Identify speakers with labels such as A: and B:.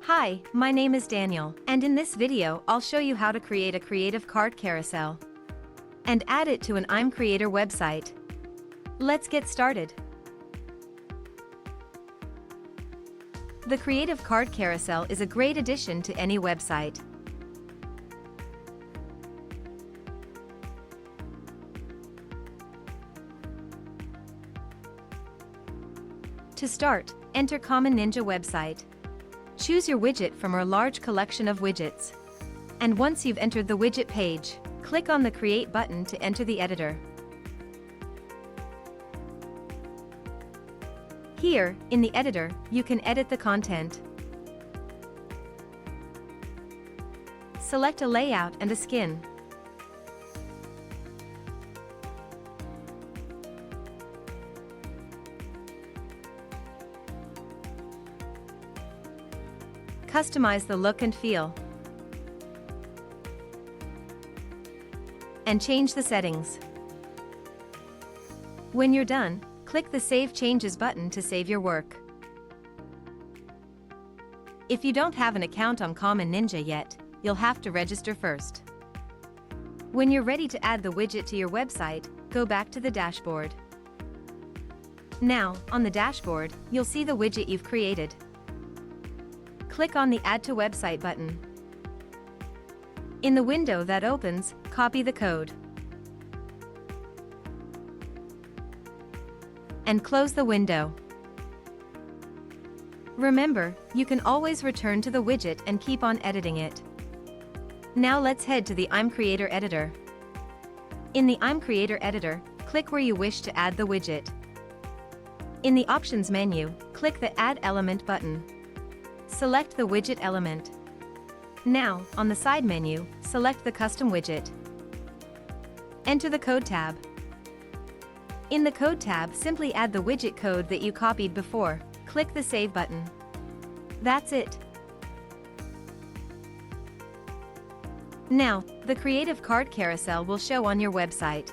A: Hi, my name is Daniel, and in this video I'll show you how to create a Creative Card Carousel and add it to an I'm Creator website. Let's get started. The Creative Card Carousel is a great addition to any website. To start, enter Common Ninja website. Choose your widget from our large collection of widgets. And once you've entered the widget page, click on the Create button to enter the editor. Here, in the editor, you can edit the content. Select a layout and a skin. Customize the look and feel. And change the settings. When you're done, click the Save Changes button to save your work. If you don't have an account on Common Ninja yet, you'll have to register first. When you're ready to add the widget to your website, go back to the dashboard. Now, on the dashboard, you'll see the widget you've created. Click on the Add to Website button. In the window that opens, copy the code. And close the window. Remember, you can always return to the widget and keep on editing it. Now let's head to the I'm Creator editor. In the I'm Creator editor, click where you wish to add the widget. In the Options menu, click the Add Element button. Select the widget element. Now, on the side menu, select the Custom widget. Enter the Code tab. In the Code tab, simply add the widget code that you copied before. Click the Save button. That's it. Now, the Creative Card Carousel will show on your website.